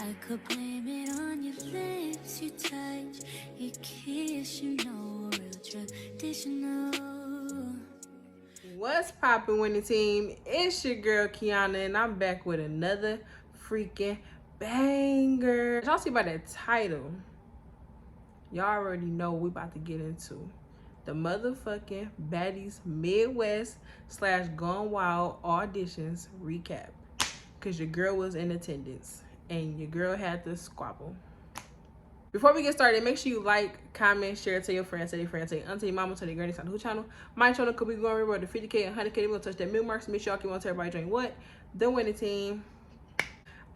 I could blame it on your lips, your touch, your kiss, you know, real traditional. What's poppin', winning team? It's your girl Kiana, and I'm back with another freaking banger. Y'all see by that title, y'all already know what we about to get into. The motherfucking Baddies Midwest / Gone Wild auditions recap. Cause your girl was in attendance and your girl had to squabble. Before we get started, make sure you like, comment, share, tell your friends, tell your friends, tell your auntie, mama, tell your granny, on who channel. My channel could be going over to 50K and 100K. We're gonna touch that mil mark, so make sure y'all keep on to everybody join what? The winning team.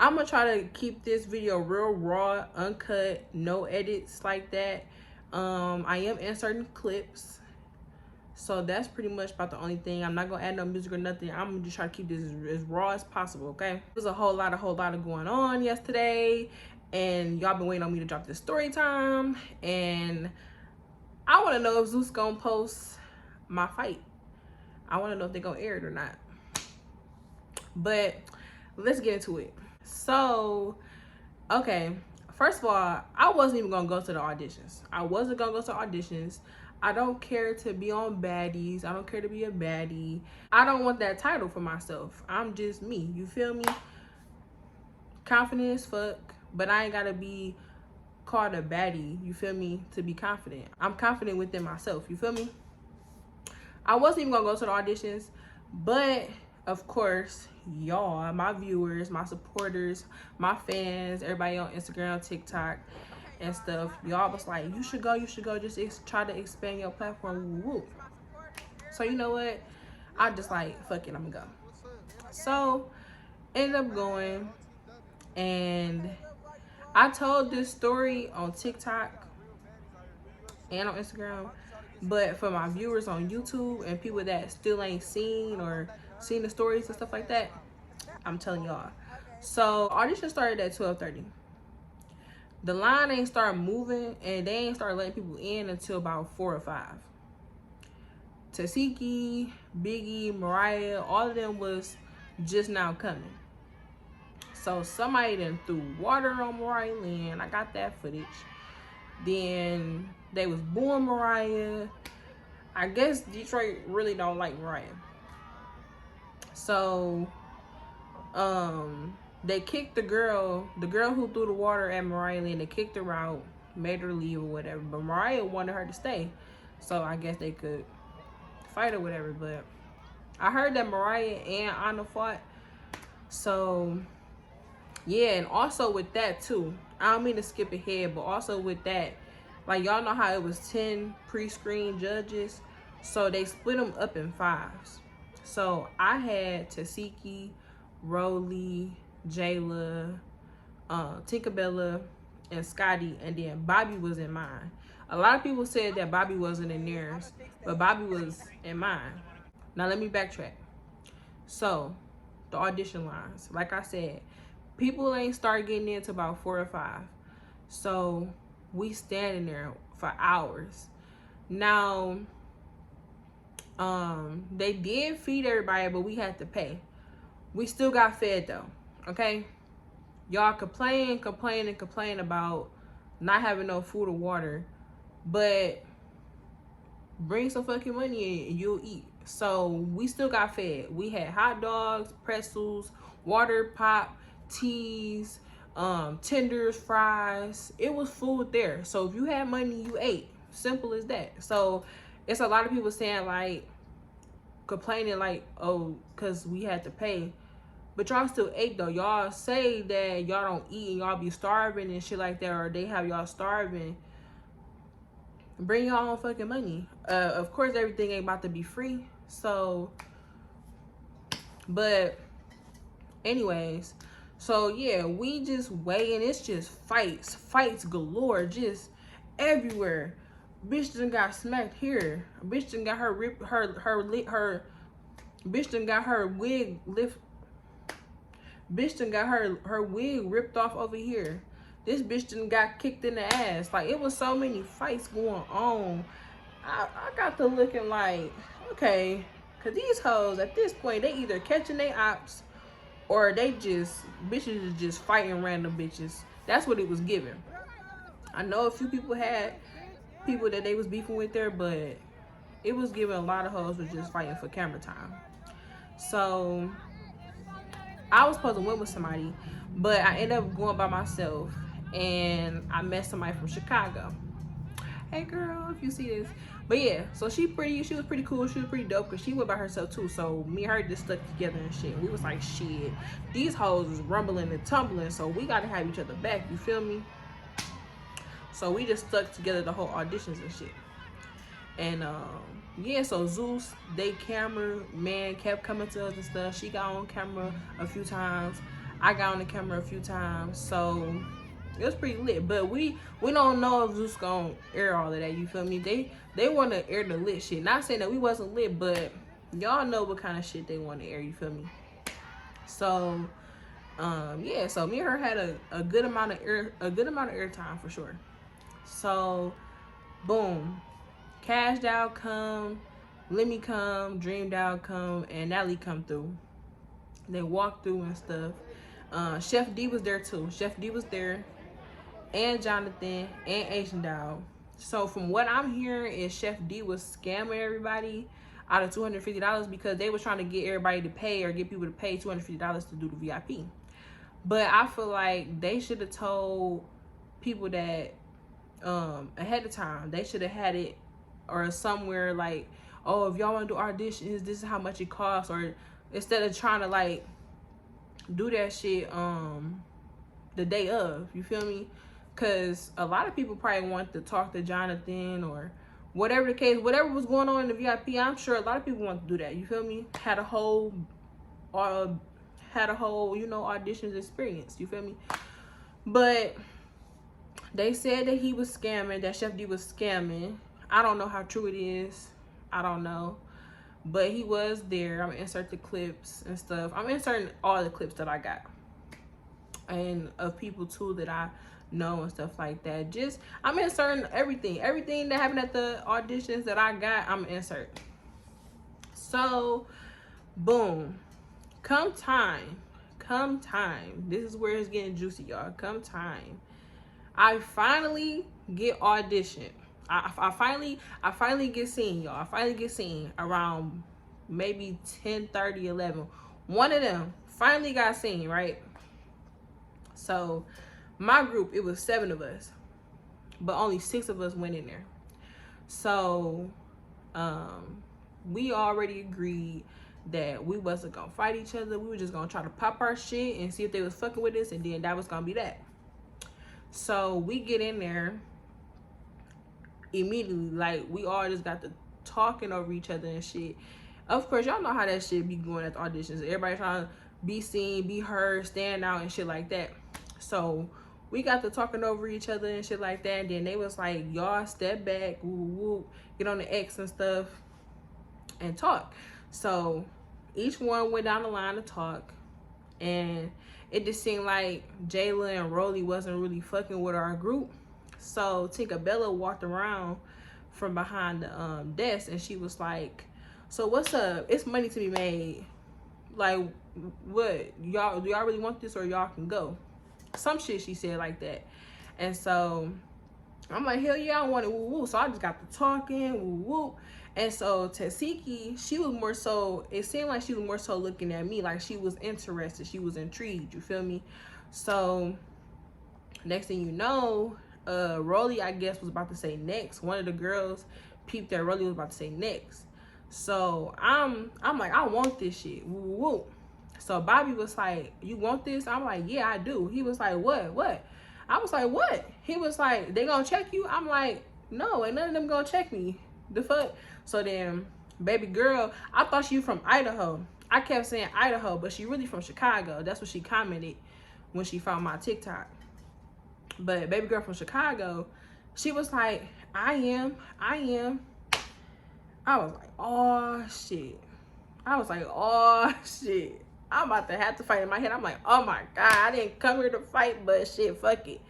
I'm gonna try to keep this video real raw, uncut, no edits like that. I am inserting clips. So that's pretty much about the only thing. I'm not gonna add no music or nothing. I'm gonna just try to keep this as raw as possible, okay? There's a whole lot of going on yesterday, and y'all been waiting on me to drop this story time, and I wanna know if Zeus gonna post my fight. I wanna know if they gonna air it or not. But let's get into it. So, okay, first of all, I wasn't even gonna go to the auditions. I wasn't gonna go to auditions. I don't care to be on Baddies. I don't care to be a baddie. I don't want that title for myself. I'm just me. You feel me? Confident as fuck, but I ain't gotta be called a baddie, you feel me, to be confident. I'm confident within myself, you feel me? I wasn't even gonna go to the auditions, but of course, y'all, my viewers, my supporters, my fans, everybody on Instagram, TikTok, and stuff, y'all was like, you should go, just try to expand your platform. Woo. So you know what, I just like, fuck it, I'm gonna go. So ended up going, and I told this story on TikTok and on Instagram, but for my viewers on YouTube and people that still ain't seen the stories and stuff like that, I'm telling y'all. So audition started at 12:30. The line ain't start moving, and they ain't start letting people in until about 4 or 5. Tasiki, Biggie, Mariah, all of them was just now coming. So somebody then threw water on Mariah Lynn. I got that footage. Then they was booing Mariah. I guess Detroit really don't like Mariah. So they kicked the girl who threw the water at Mariah Lynn. They kicked her out, made her leave or whatever. But Mariah wanted her to stay. So I guess they could fight or whatever. But I heard that Mariah and Anna fought. So yeah, and also with that too, I don't mean to skip ahead, but also with that, like, y'all know how it was 10 pre-screen judges, so they split them up in 5s. So I had Tasiki, Rolly, Jayla, Tinkerbella, and Scotty, and then Bobby was in mine. A lot of people said that Bobby wasn't in theirs, but Bobby was in mine. Now let me backtrack. So the audition lines, like I said, people ain't start getting into about 4 or 5. So we standing there for hours. Now, they did feed everybody, but we had to pay. We still got fed though, okay? Y'all complain about not having no food or water, but bring some fucking money and you'll eat. So we still got fed. We had hot dogs, pretzels, water, pop, teas, tenders, fries. It was food there. So if you had money, you ate. Simple as that. So it's a lot of people saying, like, complaining like, oh, because we had to pay. But y'all still ate though. Y'all say that y'all don't eat and y'all be starving and shit like that, or they have y'all starving. Bring your own fucking money. Of course, everything ain't about to be free. So, but anyways, so yeah, we just waiting. It's just fights galore, just everywhere. Bitch done got smacked here. Bitch done got her bitch done got her wig lift. Bitch done got her wig ripped off over here. This bitch done got kicked in the ass. Like, it was so many fights going on. I got to looking like, okay, because these hoes at this point, they either catching their ops or they just, bitches is just fighting random bitches. That's what it was giving. I know a few people had people that they was beefing with there, but it was giving a lot of hoes was just fighting for camera time. So I was supposed to win with somebody, but I ended up going by myself, and I met somebody from Chicago. Hey girl, if you see this. But yeah, so she was pretty cool. She was pretty dope because she went by herself too. So me and her just stuck together and shit. We was like, shit, these hoes is rumbling and tumbling, so we gotta have each other back, you feel me? So we just stuck together the whole auditions and shit. And yeah, so Zeus, they cameraman kept coming to us and stuff. She got on camera a few times. I got on the camera a few times. So it was pretty lit. But we don't know if Zeus gonna air all of that, you feel me? They wanna air the lit shit. Not saying that we wasn't lit, but y'all know what kind of shit they wanna air, you feel me? So yeah, so me and her had a good amount of air time for sure. So boom. Cashed Out come, Lemmy come, Dreamed Out come, and Natalie come through. They walked through and stuff. Chef D was there too. Chef D was there, and Jonathan, and Asian Dog. So from what I'm hearing is Chef D was scamming everybody out of $250 because they was trying to get everybody to pay or get people to pay $250 to do the VIP. But I feel like they should have told people that ahead of time. They should have had it or somewhere like, oh, if y'all want to do auditions, this is how much it costs, or instead of trying to like do that shit the day of, you feel me? Because a lot of people probably want to talk to Jonathan or whatever the case, whatever was going on in the VIP. I'm sure a lot of people want to do that, you feel me? Had a whole you know, auditions experience, you feel me? But they said that he was scamming, that Chef D was scamming. I don't know how true it is. I don't know. But he was there. I'm going to insert the clips and stuff. I'm inserting all the clips that I got. And of people too that I know and stuff like that. Just, I'm inserting everything. Everything that happened at the auditions that I got, I'm going to insert. So, boom. Come time. This is where it's getting juicy, y'all. Come time. I finally get auditioned. I finally get seen, y'all. I finally get seen around maybe 10:30, 11. One of them finally got seen, right? So my group, it was 7 of us, but only 6 of us went in there. So we already agreed that we wasn't gonna fight each other. We were just gonna try to pop our shit and see if they was fucking with us, and then that was gonna be that. So we get in there immediately, like we all just got to talking over each other and shit. Of course, y'all know how that shit be going at the auditions. Everybody trying to be seen, be heard, stand out and shit like that. So we got to talking over each other and shit like that. And then they was like, y'all step back, woo, woo, get on the X and stuff and talk. So each one went down the line to talk, and it just seemed like Jayla and Rolly wasn't really fucking with our group. So Tinkerbella walked around from behind the desk, and she was like, so what's up? It's money to be made. Like, what? Y'all, do y'all really want this, or y'all can go? Some shit she said like that. And so I'm like, hell yeah, I want it, woo woo. So I just got to talking, woo woo. And so Tasiki, she was more so, it seemed like she was more so looking at me like she was interested, she was intrigued, you feel me? So next thing you know, Rolly, I guess, was about to say next. One of the girls peeped that Rolly was about to say next. So I'm like, I want this shit, woo woo. So Bobby was like, you want this? I'm like, yeah, I do. He was like, what? I was like, what? He was like, they gonna check you? I'm like, no, ain't none of them gonna check me. The fuck? So then, baby girl, I thought she was from Idaho. I kept saying Idaho, but she really from Chicago. That's what she commented when she found my TikTok. But baby girl from Chicago, she was like, I am. I was like, oh shit. I'm about to have to fight in my head. I'm like, oh my God, I didn't come here to fight, but shit, fuck it.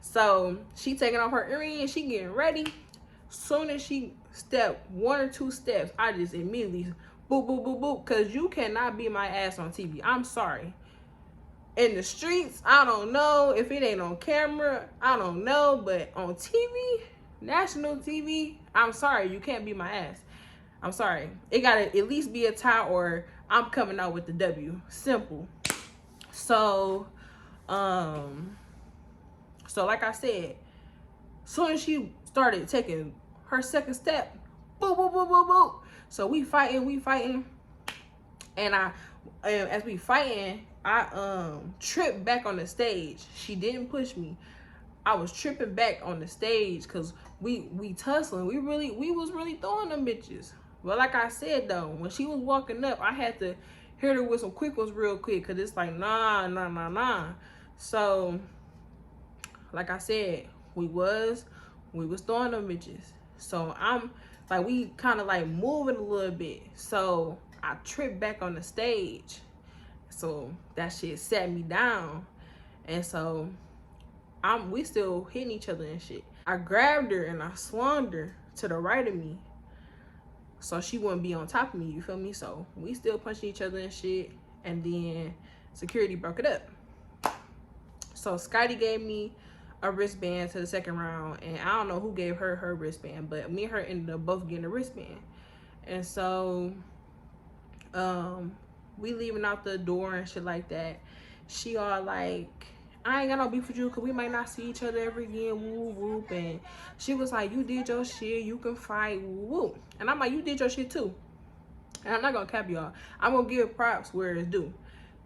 So she taking off her earring, she getting ready. Soon as she stepped 1 or 2 steps, I just immediately boop, boop, boop, boop. Cause you cannot beat my ass on TV. I'm sorry. In the streets, I don't know. If it ain't on camera, I don't know. But on TV, national TV, I'm sorry, you can't be my ass. I'm sorry. It gotta at least be a tie or I'm coming out with the W. Simple. So, like I said, soon as she started taking her second step, boop, boop, boop, boop, boop. So we fighting. And as we fighting, I tripped back on the stage. She didn't push me. I was tripping back on the stage because we tussling. We was really throwing them bitches. But like I said though, when she was walking up, I had to hit her with some quick ones real quick because it's like nah. So like I said, we was throwing them bitches. So I'm like, we kind of like moving a little bit. So I tripped back on the stage. So that shit sat me down. And so we still hitting each other and shit. I grabbed her and I slung her to the right of me so she wouldn't be on top of me, you feel me? So we still punching each other and shit. And then security broke it up. So Scotty gave me a wristband to the second round, and I don't know who gave her wristband, but me and her ended up both getting a wristband. And so we leaving out the door and shit like that. She all like, I ain't got no beef with you because we might not see each other ever again, woo whoop. And she was like, you did your shit, you can fight, woo woo. And I'm like, you did your shit too. And I'm not gonna cap y'all, I'm gonna give props where it's due.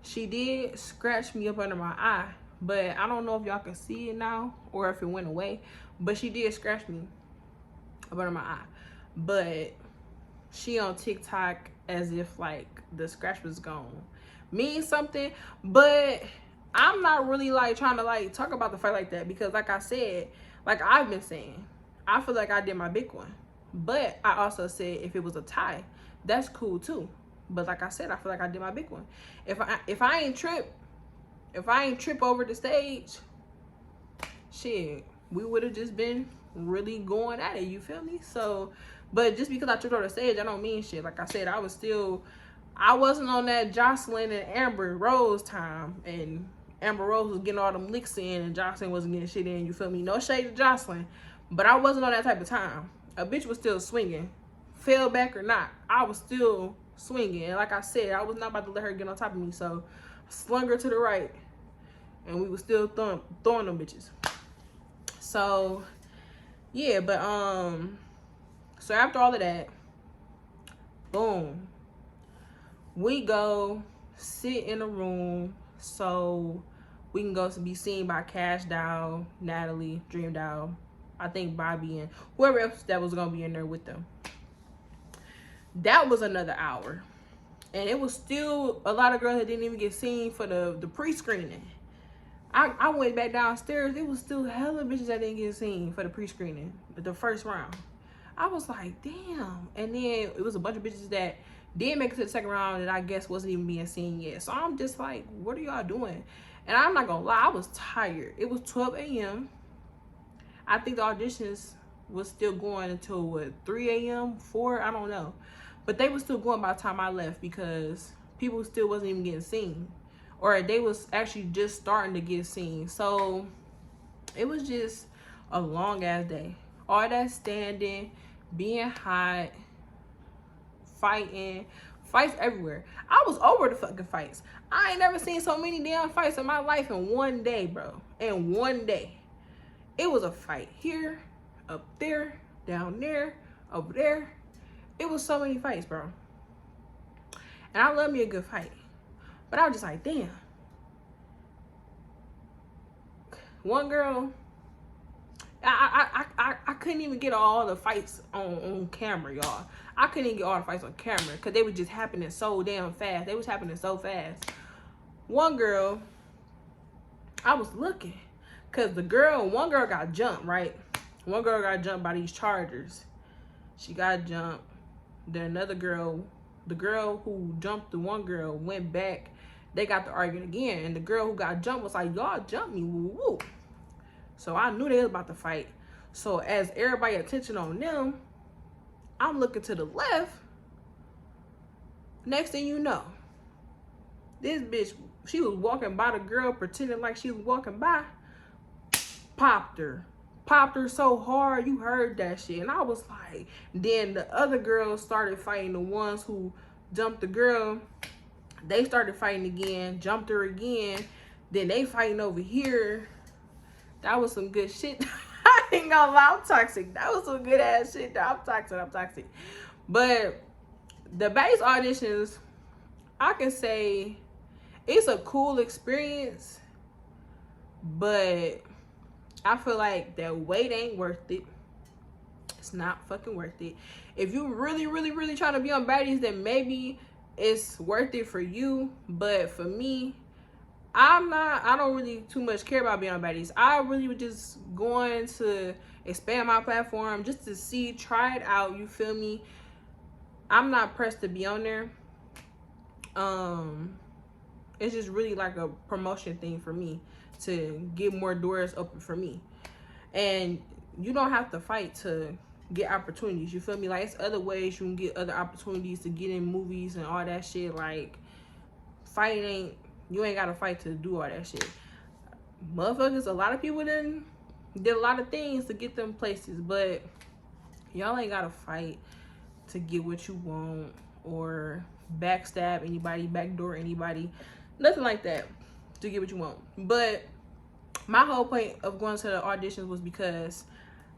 She did scratch me up under my eye, but I don't know if y'all can see it now or if it went away, but she did scratch me up under my eye. But she on TikTok as if like the scratch was gone mean something, but I'm not really like trying to like talk about the fight like that, because like I said, like I've been saying, I feel like I did my big one. But I also said if it was a tie, that's cool too. But like I said, I feel like I did my big one. If I ain't trip over the stage, shit, we would have just been really going at it, you feel me? So, but just because I tripped over the stage, I don't mean shit. Like I said, I wasn't on that Jocelyn and Amber Rose time, and Amber Rose was getting all them licks in and Jocelyn wasn't getting shit in, you feel me? No shade to Jocelyn, but I wasn't on that type of time. A bitch was still swinging, fell back or not, I was still swinging. And like I said, I was not about to let her get on top of me, so I slung her to the right, and we were still throwing them bitches. So yeah, but so after all of that, boom, we go sit in a room so we can go to be seen by Cash Doll, Natalie, Dream Doll, I think Bobby, and whoever else that was gonna be in there with them. That was another hour, and it was still a lot of girls that didn't even get seen for the pre-screening. I went back downstairs, it was still hella bitches that didn't get seen for the pre-screening, the first round. I was like, damn. And then it was a bunch of bitches that did make it to the second round that I guess wasn't even being seen yet. So I'm just like, what are y'all doing? And I'm not gonna lie, I was tired. It was 12 a.m. I think the auditions was still going until what, 3 a.m., 4, I don't know. But they was still going by the time I left because people still wasn't even getting seen. Or they was actually just starting to get seen. So it was just a long ass day. All that standing, being hot, fighting, fights everywhere. I was over the fucking fights. I ain't never seen so many damn fights in my life in one day, bro. In one day. It was a fight here, up there, down there, over there. It was so many fights, bro. And I love me a good fight. But I was just like, damn. One girl, I couldn't even get all the fights on camera, y'all. I couldn't even get all the fights on camera because they were just happening so damn fast. They was happening so fast. One girl, I was looking because one girl got jumped, right? One girl got jumped by these Chargers. She got jumped. Then another girl, the girl who jumped the one girl went back. They got to arguing again, and the girl who got jumped was like, y'all jumped me, woo woo. So I knew they was about to fight. So as everybody attention on them, I'm looking to the left. Next thing you know, this bitch she was walking by the girl, pretending like she was walking by, popped her so hard, you heard that shit. And I was like, then the other girls started fighting, the ones who jumped the girl, they started fighting again, jumped her again, then they fighting over here. That was some good shit. I ain't gonna lie, I'm toxic. That was some good ass shit. I'm toxic. But the Baddies auditions, I can say it's a cool experience, but I feel like that wait ain't worth it. It's not fucking worth it. If you really trying to be on Baddies, then maybe it's worth it for you. But for me, I don't really too much care about being on Baddies. I really was just going to expand my platform just to see, try it out, you feel me? I'm not pressed to be on there. It's just really like a promotion thing for me to get more doors open for me. And you don't have to fight to get opportunities, you feel me? Like, it's other ways you can get other opportunities to get in movies and all that shit. Like, fighting you ain't gotta fight to do all that shit. Motherfuckers, a lot of people did a lot of things to get them places, but y'all ain't gotta fight to get what you want or backstab anybody, backdoor anybody, nothing like that to get what you want. But my whole point of going to the auditions was because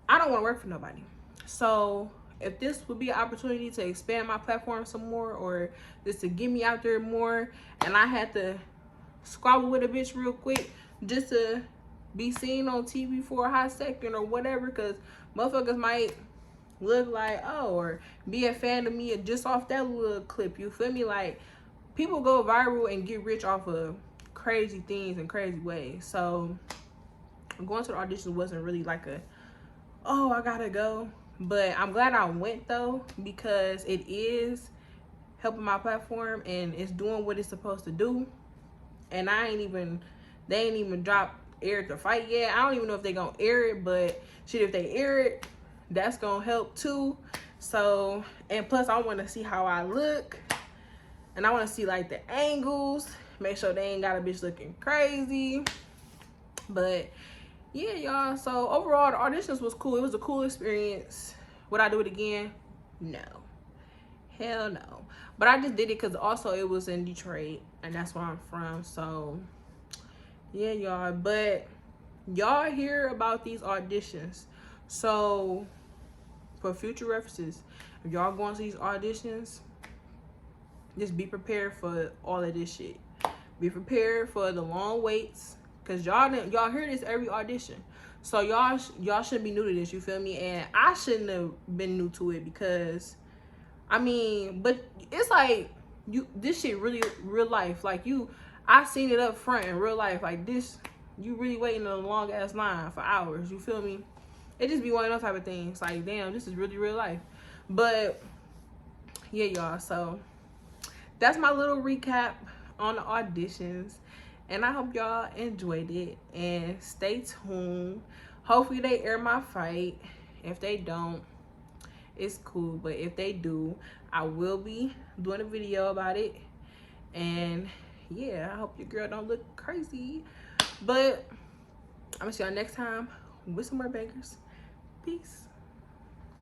I don't want to work for nobody. So if this would be an opportunity to expand my platform some more, or just to get me out there more, and I had to squabble with a bitch real quick just to be seen on TV for a hot second or whatever, because motherfuckers might look like, oh, or be a fan of me just off that little clip, you feel me? Like, people go viral and get rich off of crazy things and crazy ways. So going to the audition wasn't really like a, oh, I gotta go. But I'm glad I went though, because it is helping my platform and it's doing what it's supposed to do. And they ain't even dropped air the fight yet. I don't even know if they gonna air it, but shit, if they air it, that's gonna help too. So, and plus I want to see how I look, and I want to see like the angles, make sure they ain't got a bitch looking crazy. But yeah, y'all, so overall the auditions was cool. It was a cool experience. Would I do it again? No, hell no. But I just did it because also it was in Detroit and that's where I'm from. So yeah, y'all, but y'all hear about these auditions, so for future references, if y'all going to these auditions, just be prepared for all of this shit. Be prepared for the long waits, because y'all hear this every audition. So y'all shouldn't be new to this, you feel me? And I shouldn't have been new to it, because I mean, but it's like this shit really real life. Like, I seen it up front in real life. Like, this, you really waiting in a long ass line for hours, you feel me? It just be one of those type of things. Like, damn, this is really real life. But yeah, y'all, so that's my little recap on the auditions, and I hope y'all enjoyed it. And stay tuned. Hopefully they air my fight. If they don't, it's cool, but if they do, I will be doing a video about it. And yeah, I hope your girl don't look crazy. But I'm gonna see y'all next time with some more bangers. Peace.